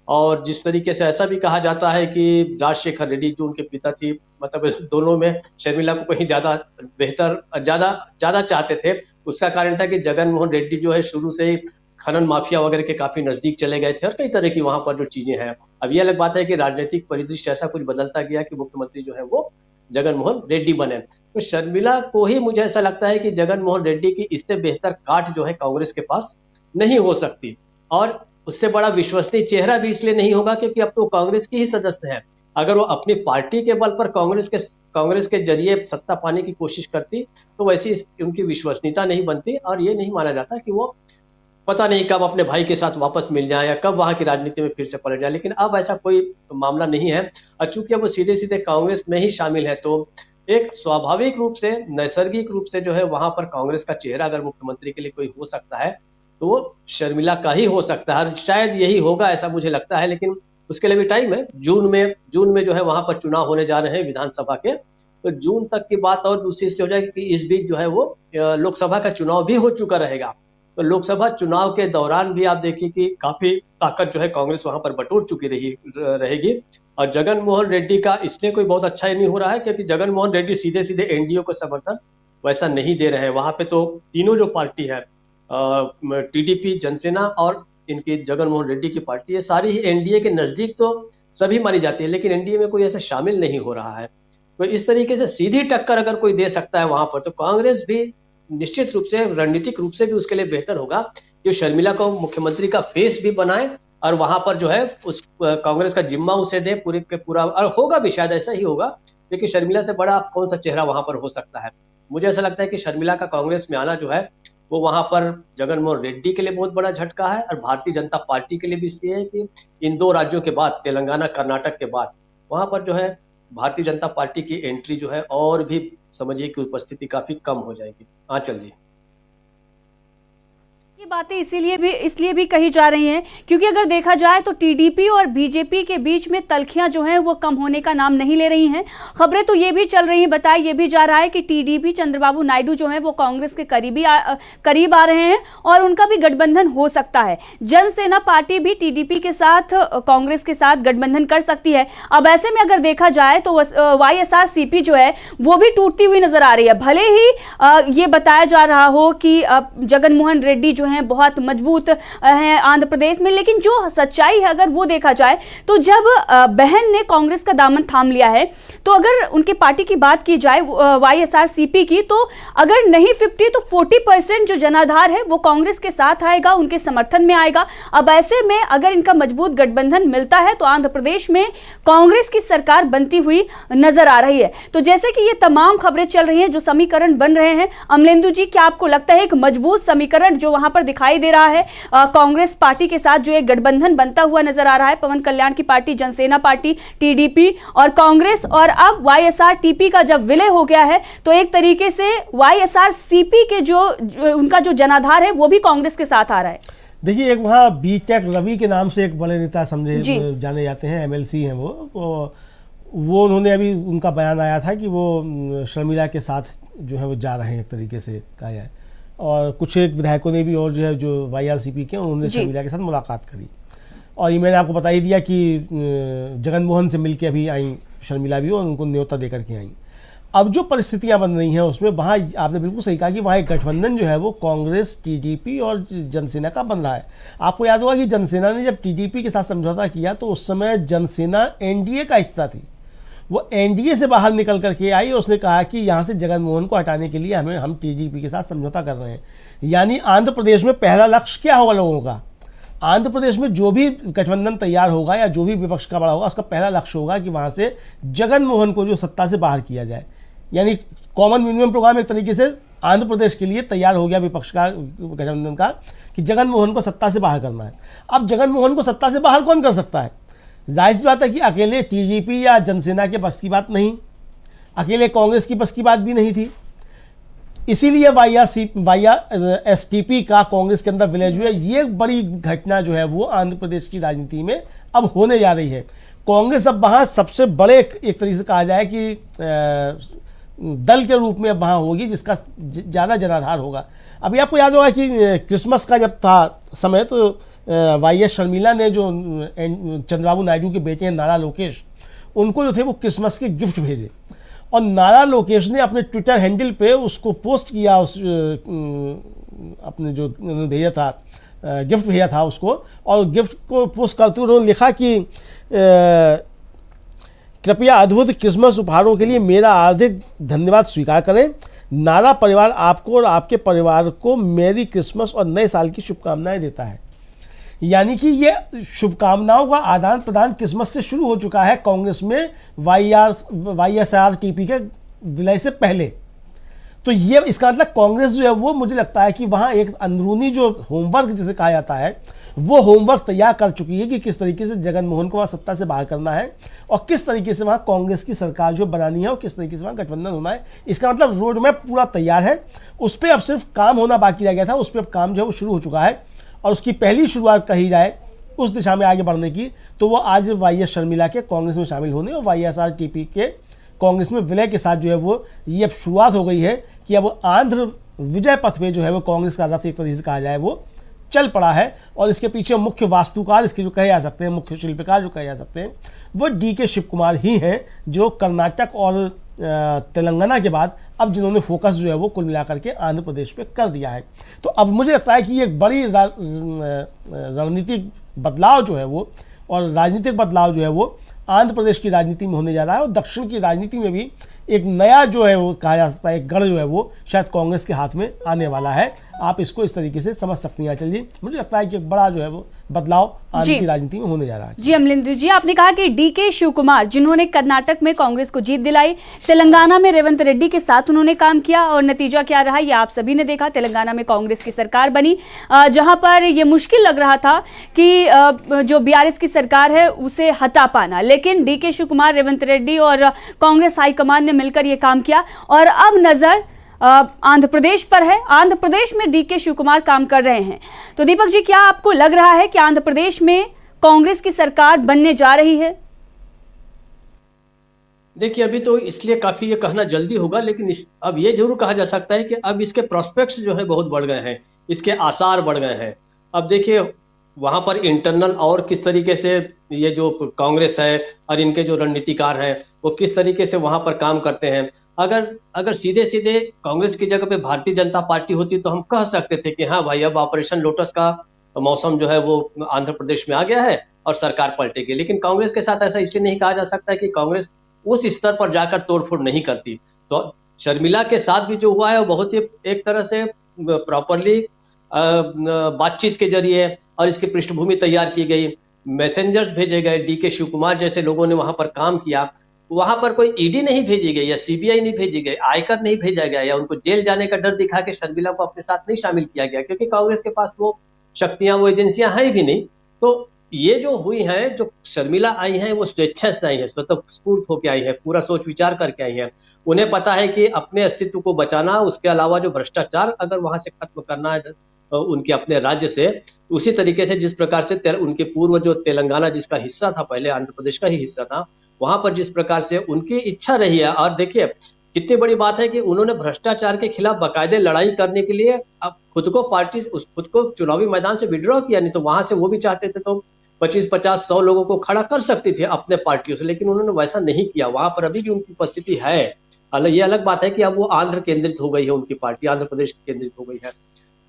और जिस तरीके से ऐसा भी कहा जाता है कि राजशेखर रेड्डी जो उनके पिता थी, मतलब दोनों में शर्मिला को कहीं ज्यादा बेहतर ज्यादा चाहते थे। उसका कारण था कि जगन मोहन रेड्डी जो है शुरू से ही खनन माफिया वगैरह के काफी नजदीक चले गए थे और कई तरह की वहां पर जो चीजें हैं। अब ये अलग बात है कि राजनीतिक परिदृश्य ऐसा कुछ बदलता गया कि मुख्यमंत्री जो है वो जगन मोहन रेड्डी बने। तो शर्मिला को ही मुझे ऐसा लगता है कि जगन मोहन रेड्डी की इससे बेहतर काट जो है कांग्रेस के पास नहीं हो सकती, और उससे बड़ा विश्वसनीय चेहरा भी इसलिए नहीं होगा क्योंकि अब तो कांग्रेस की ही सदस्य है। अगर वो अपनी पार्टी के बल पर कांग्रेस के जरिए सत्ता पाने की कोशिश करती तो वैसी उनकी विश्वसनीयता नहीं बनती, और ये नहीं माना जाता कि वो पता नहीं कब अपने भाई के साथ वापस मिल जाए या कब वहां की राजनीति में फिर से पलट जाए। लेकिन अब ऐसा कोई मामला नहीं है, और चूंकि अब वो सीधे सीधे कांग्रेस में ही शामिल है तो एक स्वाभाविक रूप से, नैसर्गिक रूप से जो है वहां पर कांग्रेस का चेहरा अगर मुख्यमंत्री के लिए कोई हो सकता है तो वो शर्मिला का ही हो सकता है। शायद यही होगा ऐसा मुझे लगता है, लेकिन उसके लिए भी टाइम है। जून में जो है वहां पर चुनाव होने जा रहे हैं विधानसभा के, तो जून तक की बात और दूसरी चीज हो जाएगी कि इस बीच जो है वो लोकसभा का चुनाव भी हो चुका रहेगा। तो लोकसभा चुनाव के दौरान भी आप देखिए कि काफी ताकत जो है कांग्रेस वहां पर बटोर चुकी रहेगी। और जगन मोहन रेड्डी का इसलिए कोई बहुत अच्छा नहीं हो रहा है क्योंकि जगन मोहन रेड्डी सीधे सीधे एनडीए को समर्थन वैसा नहीं दे रहे हैं। वहां पे तो तीनों जो पार्टी है, टीडीपी, जनसेना और इनकी जगन मोहन रेड्डी की पार्टी, ये सारी ही एनडीए के नजदीक तो सभी मानी जाती है, लेकिन एनडीए में कोई ऐसा शामिल नहीं हो रहा है। तो इस तरीके से सीधी टक्कर अगर कोई दे सकता है वहां पर तो कांग्रेस भी निश्चित रूप से, रणनीतिक रूप से भी उसके लिए बेहतर होगा कि शर्मिला को मुख्यमंत्री का फेस भी बनाए और वहां पर जो है उस कांग्रेस का जिम्मा उसे दे पूरे के पूरा, और होगा भी, शायद ऐसा ही होगा क्योंकि शर्मिला से बड़ा कौन सा चेहरा वहां पर हो सकता है। मुझे ऐसा लगता है कि शर्मिला का कांग्रेस में आना जो है वो वहां पर जगन मोहन रेड्डी के लिए बहुत बड़ा झटका है, और भारतीय जनता पार्टी के लिए भी इसलिए है कि इन दो राज्यों के बाद, तेलंगाना कर्नाटक के बाद, वहां पर जो है भारतीय जनता पार्टी की एंट्री जो है और भी समझिए कि उपस्थिति काफी कम हो जाएगी। आंचल जी, ये बातें इसलिए भी कही जा रही हैं क्योंकि अगर देखा जाए तो टीडीपी और बीजेपी के बीच में तल्खियां जो हैं वो कम होने का नाम नहीं ले रही हैं। खबरें तो ये भी चल रही हैं, बताया ये भी जा रहा है कि टीडीपी, चंद्रबाबू नायडू जो है वो कांग्रेस के करीब आ रहे हैं और उनका भी गठबंधन हो सकता है। जनसेना पार्टी भी टीडीपी के साथ, कांग्रेस के साथ गठबंधन कर सकती है। अब ऐसे में अगर देखा जाए तो YSRCP जो है वो भी टूटती हुई नजर आ रही है। भले ही ये बताया जा रहा हो कि जगन मोहन रेड्डी जो हैं बहुत मजबूत हैं आंध्र प्रदेश में, लेकिन जो सच्चाई है अगर वो देखा जाए तो जब बहन ने कांग्रेस का दामन थाम लिया है तो अगर उनकी पार्टी की बात की जाए YSRCP की, तो अगर नहीं 50 तो 40% जो जनाधार है वो कांग्रेस के साथ आएगा, उनके समर्थन में आएगा। अब ऐसे में अगर इनका मजबूत गठबंधन मिलता है तो आंध्र प्रदेश में कांग्रेस की सरकार बनती हुई नजर आ रही है। तो जैसे कि ये तमाम खबरें चल रही हैं, जो समीकरण बन रहे हैं, अमलेंदु जी क्या आपको लगता है एक मजबूत समीकरण जो वहां पर दिखाई दे रहा है कांग्रेस पार्टी के साथ जो एक गठबंधन बनता हुआ नजर आ रहा है, पवन कल्याण की पार्टी, जनसेना पार्टी, टीडीपी और कांग्रेस, और अब YSRTP का जब विलय हो गया है तो एक तरीके से YSRCP के जो उनका जो जनाधार है वो भी कांग्रेस के साथ आ रहा है। देखिए, एक वहाँ बीटेक रवि के नाम से एक बड़े नेता समझे जाने जाते हैं, MLC हैं वो उन्होंने अभी उनका बयान आया था कि वो शर्मिला के साथ जो है वो जा रहे हैं, एक तरीके से कहा जाए, और कुछ एक विधायकों ने भी और जो है जो YRCP के उन्होंने शर्मिला के साथ मुलाकात करी। और ये मैंने आपको बता ही दिया कि जगन मोहन से मिलकर अभी आई शर्मिला भी और उनको न्योता देकर के आई। अब जो परिस्थितियां बन रही हैं उसमें वहाँ आपने बिल्कुल सही कहा कि वहाँ एक गठबंधन जो है वो कांग्रेस, टीडीपी और जनसेना का बन रहा है। आपको याद होगा कि जनसेना ने जब टीडीपी के साथ समझौता किया तो उस समय जनसेना एनडीए का हिस्सा थी, वो एनडीए से बाहर निकल करके आई और उसने कहा कि यहाँ से जगन मोहन को हटाने के लिए हम टीडीपी के साथ समझौता कर रहे हैं। यानी आंध्र प्रदेश में पहला लक्ष्य क्या होगा लोगों का, आंध्र प्रदेश में जो भी गठबंधन तैयार होगा या जो भी विपक्ष का बड़ा होगा उसका पहला लक्ष्य होगा कि वहाँ से जगन मोहन को जो सत्ता से बाहर किया जाए। यानी कॉमन मिनिमम प्रोग्राम एक तरीके से आंध्र प्रदेश के लिए तैयार हो गया विपक्ष का, गठबंधन का, कि जगन मोहन को सत्ता से बाहर करना है। अब जगन मोहन को सत्ता से बाहर कौन कर सकता है? जाहिर सी बात है कि अकेले टीडीपी या जनसेना के बस की बात नहीं, अकेले कांग्रेस की बस की बात भी नहीं थी। इसीलिए YSTP का कांग्रेस के अंदर विलय जो है, ये बड़ी घटना जो है वो आंध्र प्रदेश की राजनीति में अब होने जा रही है। कांग्रेस अब वहाँ सबसे बड़े एक तरीके से कहा जाए कि दल के रूप में अब वहाँ होगी जिसका ज़्यादा जनाधार होगा। अभी आपको याद होगा कि क्रिसमस का जब था समय तो YS शर्मिला ने जो चंद्रबाबू नायडू के बेटे हैं नारा लोकेश, उनको जो थे वो क्रिसमस के गिफ्ट भेजे और नारा लोकेश ने अपने ट्विटर हैंडल पे उसको पोस्ट किया, उस अपने जो भेजा था गिफ्ट भेजा था उसको, और गिफ्ट को पोस्ट करते हुए उन्होंने लिखा कृपया अद्भुत क्रिसमस उपहारों के लिए मेरा हार्दिक धन्यवाद स्वीकार करें। नारा परिवार आपको और आपके परिवार को मेरी क्रिसमस और नए साल की शुभकामनाएं देता है। यानी कि ये शुभकामनाओं का आदान प्रदान क्रिसमस से शुरू हो चुका है कांग्रेस में YSRTP के विलय से पहले। तो ये इसका मतलब कांग्रेस जो है वो, मुझे लगता है कि वहाँ एक अंदरूनी जो होमवर्क जिसे कहा जाता है, वो होमवर्क तैयार कर चुकी है कि किस तरीके से जगन मोहन को वहाँ सत्ता से बाहर करना है और किस तरीके से वहाँ कांग्रेस की सरकार जो बनानी है और किस तरीके से वहाँ गठबंधन होना है। इसका मतलब रोड मैप पूरा तैयार है, उस पर अब सिर्फ काम होना बाकी रह गया था। उस पर अब काम जो है वो शुरू हो चुका है और उसकी पहली शुरुआत कही जाए उस दिशा में आगे बढ़ने की, तो वो आज YS शर्मिला के कांग्रेस में शामिल होने और YSRTP के कांग्रेस में विलय के साथ जो है वो ये अब शुरुआत हो गई है कि अब आंध्र विजय पथ पे जो है वो कांग्रेस का रथ एक तरीके से कहा जाए वो चल पड़ा है। और इसके पीछे मुख्य वास्तुकार इसके जो कहे जा सकते हैं, मुख्य शिल्पकार जो कहे जा सकते हैं, वो DK शिव कुमार ही हैं, जो कर्नाटक और तेलंगाना के बाद अब जिन्होंने फोकस जो है वो कुल मिलाकर के आंध्र प्रदेश पे कर दिया है। तो अब मुझे लगता है कि ये एक बड़ी रणनीतिक बदलाव जो है वो और राजनीतिक बदलाव जो है वो आंध्र प्रदेश की राजनीति में होने जा रहा है और दक्षिण की राजनीति में भी एक नया जो है वो कहा जा सकता है एक गढ़ जो है वो शायद कांग्रेस के हाथ में आने वाला है। आप इसको इस तरीके से समझ सकती हैं। चलिए, मुझे लगता है कि एक बड़ा जो है वो बदलाव आंध्र की राजनीति में होने जा रहा है। जी अमलिंदु जी, आपने कहा कि DK शिव कुमार जिन्होंने कर्नाटक में कांग्रेस को जीत दिलाई, तेलंगाना में रेवंत रेड्डी के साथ उन्होंने काम किया और नतीजा क्या रहा ये आप सभी ने देखा। तेलंगाना में कांग्रेस की सरकार बनी, जहां पर ये मुश्किल लग रहा था कि जो BRS की सरकार है उसे हटा पाना, लेकिन DK शिव कुमार, रेवंत रेड्डी और कांग्रेस हाईकमान ने मिलकर ये काम किया और अब नजर आंध्र प्रदेश पर है। आंध्र प्रदेश में DK शिव कुमार काम कर रहे हैं। तो दीपक जी, क्या आपको लग रहा है कि आंध्र प्रदेश में कांग्रेस की सरकार बनने जा रही है? देखिए, अभी तो इसलिए काफी ये कहना जल्दी होगा, लेकिन अब ये जरूर कहा जा सकता है कि अब इसके प्रोस्पेक्ट्स जो है बहुत बढ़ गए हैं, इसके आसार बढ़ गए हैं। अब देखिए वहां पर इंटरनल और किस तरीके से ये जो कांग्रेस है और इनके जो रणनीतिकार हैं वो किस तरीके से वहां पर काम करते हैं। अगर सीधे सीधे कांग्रेस की जगह पे भारतीय जनता पार्टी होती तो हम कह सकते थे कि हाँ भाई, अब ऑपरेशन लोटस का मौसम जो है वो आंध्र प्रदेश में आ गया है और सरकार पलटेगी। लेकिन कांग्रेस के साथ ऐसा इसलिए नहीं कहा जा सकता है कि कांग्रेस उस स्तर पर जाकर तोड़फोड़ नहीं करती। तो शर्मिला के साथ भी जो हुआ है वो बहुत ही एक तरह से प्रॉपरली बातचीत के जरिए और इसकी पृष्ठभूमि तैयार की गई, मैसेंजर्स भेजे गए, DK शिव कुमार जैसे लोगों ने वहां पर काम किया। वहां पर कोई ED नहीं भेजी गई या CBI नहीं भेजी गई, आयकर नहीं भेजा गया या उनको जेल जाने का डर दिखा के शर्मिला को अपने साथ नहीं शामिल किया गया, क्योंकि कांग्रेस के पास वो शक्तियां, वो एजेंसियां हैं भी नहीं। तो ये जो हुई है, जो शर्मिला आई है वो स्वेच्छा से आई है, स्वतः स्फूर्त होकर आई है, पूरा सोच विचार करके आई है। उन्हें पता है कि अपने अस्तित्व को बचाना, उसके अलावा जो भ्रष्टाचार अगर वहां से खत्म करना है उनके अपने राज्य से, उसी तरीके से जिस प्रकार से उनके पूर्व जो तेलंगाना जिसका हिस्सा था, पहले आंध्र प्रदेश का ही हिस्सा था, वहां पर जिस प्रकार से उनकी इच्छा रही है। और देखिए कितनी बड़ी बात है कि उन्होंने भ्रष्टाचार के खिलाफ बाकायदे लड़ाई करने के लिए अब खुद को चुनावी मैदान से विड्रॉ किया, नहीं तो वहां से वो भी चाहते थे तो 25-50-100 लोगों को खड़ा कर सकती थी अपने पार्टियों से, लेकिन उन्होंने वैसा नहीं किया। वहां पर अभी भी उनकी उपस्थिति है। ये अलग बात है कि अब वो आंध्र केंद्रित हो गई है, उनकी पार्टी आंध्र प्रदेश केंद्रित हो गई है।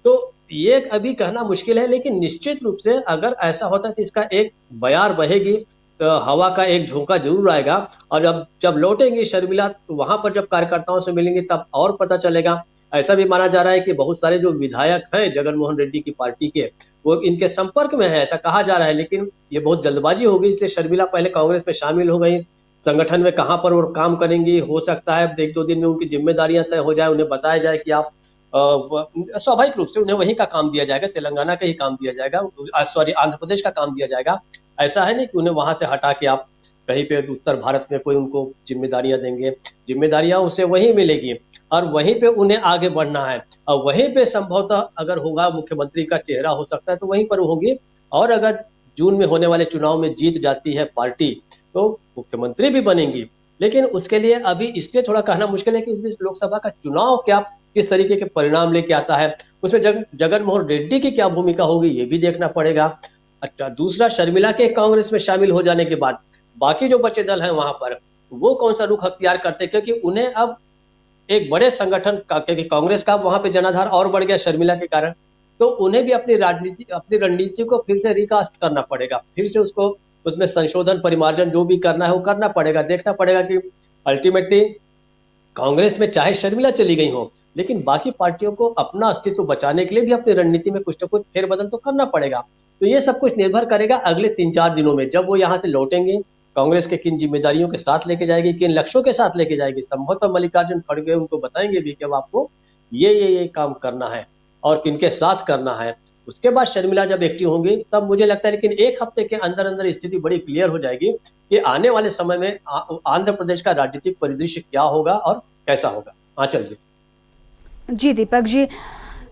तो ये अभी कहना मुश्किल है, लेकिन निश्चित रूप से अगर ऐसा होता है तो इसका एक बयार बहेगी, तो हवा का एक झोंका जरूर आएगा। और जब लौटेंगे शर्मिला तो वहां पर जब कार्यकर्ताओं से मिलेंगे तब और पता चलेगा। ऐसा भी माना जा रहा है कि बहुत सारे जो विधायक हैं जगनमोहन रेड्डी की पार्टी के, वो इनके संपर्क में है, ऐसा कहा जा रहा है। लेकिन ये बहुत जल्दबाजी होगी, इसलिए शर्मिला पहले कांग्रेस में शामिल हो गई। संगठन में कहां पर वो काम करेंगी, हो सकता है 1-2 दिन में उनकी जिम्मेदारियां तय हो जाए, उन्हें बताया जाए कि आप स्वाभाविक रूप से उन्हें वहीं का काम दिया जाएगा, तेलंगाना का ही काम दिया जाएगा, आंध्र प्रदेश का काम दिया जाएगा। ऐसा है नहीं कि उन्हें वहां से हटा के आप कहीं पे उत्तर भारत में कोई उनको जिम्मेदारियां देंगे। जिम्मेदारियां उसे वहीं मिलेगी और वहीं पे उन्हें आगे बढ़ना है। और वहीं पे संभवतः अगर होगा मुख्यमंत्री का चेहरा हो सकता है तो वहीं पर होगी। और अगर जून में होने वाले चुनाव में जीत जाती है पार्टी तो मुख्यमंत्री भी बनेंगी। लेकिन उसके लिए अभी इसलिए थोड़ा कहना मुश्किल है कि इस बीच लोकसभा का चुनाव किस तरीके के परिणाम लेके आता है, उसमें जगनमोहन रेड्डी की क्या भूमिका होगी ये भी देखना पड़ेगा। अच्छा, दूसरा, शर्मिला के कांग्रेस में शामिल हो जाने के बाद बाकी जो बचे दल हैं वहां पर वो कौन सा रुख अख्तियार करते हैं, क्योंकि उन्हें अब एक बड़े संगठन का, क्योंकि कांग्रेस का वहां पे जनाधार और बढ़ गया शर्मिला के कारण, तो उन्हें भी अपनी रणनीति को फिर से रिकास्ट करना पड़ेगा, फिर से उसको उसमें संशोधन परिमार्जन जो भी करना है वो करना पड़ेगा। देखना पड़ेगा कि अल्टीमेटली कांग्रेस में चाहे शर्मिला चली गई हो, लेकिन बाकी पार्टियों को अपना अस्तित्व बचाने के लिए भी अपनी रणनीति में कुछ न कुछ फेरबदल तो करना पड़ेगा। तो ये सब कुछ निर्भर करेगा अगले 3-4 दिनों में, जब वो यहाँ से लौटेंगे, कांग्रेस के किन जिम्मेदारियों के साथ लेके जाएगी, किन लक्ष्यों के साथ लेके जाएगी। संभवतः मल्लिकार्जुन खड़गे उनको बताएंगे भी कि अब आपको ये काम करना है और किनके साथ करना है। उसके बाद शर्मिला जब एक्टिव होंगी तब मुझे लगता है, लेकिन 1 हफ्ते के अंदर अंदर स्थिति बड़ी क्लियर हो जाएगी कि आने वाले समय में आंध्र प्रदेश का राजनीतिक परिदृश्य क्या होगा और कैसा होगा। आंचल जी दीपक जी,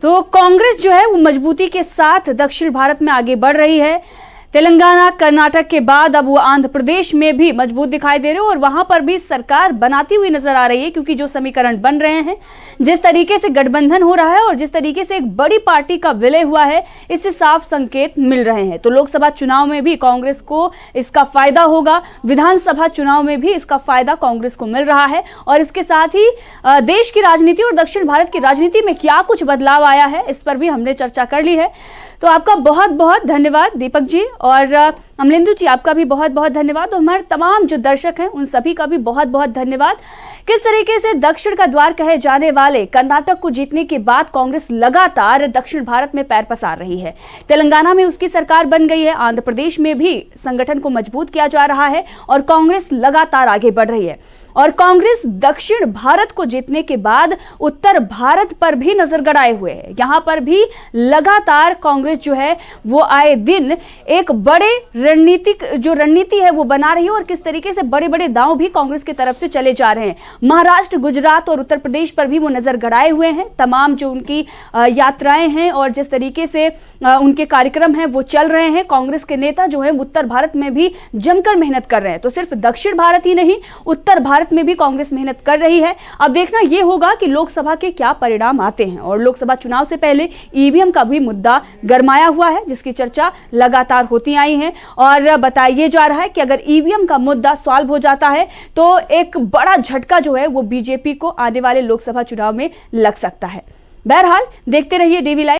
तो कांग्रेस जो है वो मजबूती के साथ दक्षिण भारत में आगे बढ़ रही है। तेलंगाना कर्नाटक के बाद अब वो आंध्र प्रदेश में भी मजबूत दिखाई दे रहे हो और वहां पर भी सरकार बनाती हुई नजर आ रही है, क्योंकि जो समीकरण बन रहे हैं, जिस तरीके से गठबंधन हो रहा है और जिस तरीके से एक बड़ी पार्टी का विलय हुआ है, इससे साफ संकेत मिल रहे हैं। तो लोकसभा चुनाव में भी कांग्रेस को इसका फायदा होगा, विधानसभा चुनाव में भी इसका फायदा कांग्रेस को मिल रहा है। और इसके साथ ही देश की राजनीति और दक्षिण भारत की राजनीति में क्या कुछ बदलाव आया है, इस पर भी हमने चर्चा कर ली है। तो आपका बहुत बहुत धन्यवाद दीपक जी, और अमलेंदु जी आपका भी बहुत बहुत धन्यवाद, और हमारे तमाम जो दर्शक हैं उन सभी का भी बहुत बहुत धन्यवाद। किस तरीके से दक्षिण का द्वार कहे जाने वाले कर्नाटक को जीतने के बाद कांग्रेस लगातार दक्षिण भारत में पैर पसार रही है। तेलंगाना में उसकी सरकार बन गई है, आंध्र प्रदेश में भी संगठन को मजबूत किया जा रहा है और कांग्रेस लगातार आगे बढ़ रही है। और कांग्रेस दक्षिण भारत को जीतने के बाद उत्तर भारत पर भी नजर गड़ाए हुए है। यहां पर भी लगातार कांग्रेस जो है वो आए दिन एक बड़े रणनीति है वो बना रही है, और किस तरीके से बड़े बड़े दांव भी कांग्रेस की तरफ से चले जा रहे हैं। महाराष्ट्र, गुजरात और उत्तर प्रदेश पर भी वो नजर गड़ाए हुए हैं। तमाम जो उनकी यात्राएं हैं और जिस तरीके से उनके कार्यक्रम हैं वो चल रहे हैं। कांग्रेस के नेता जो है उत्तर भारत में भी जमकर मेहनत कर रहे हैं। तो सिर्फ दक्षिण भारत ही नहीं, उत्तर भारत में भी कांग्रेस मेहनत कर रही है। अब देखना यह होगा कि लोकसभा के क्या परिणाम आते हैं। और लोकसभा चुनाव से पहले ईवीएम का भी मुद्दा गरमाया हुआ है, जिसकी चर्चा लगातार होती आई है। और बताया जा रहा है कि अगर ईवीएम का मुद्दा सॉल्व हो जाता है तो एक बड़ा झटका जो है वो बीजेपी को आने वाले लोकसभा चुनाव में लग सकता है। बहरहाल देखते रहिए डीवी लाइव।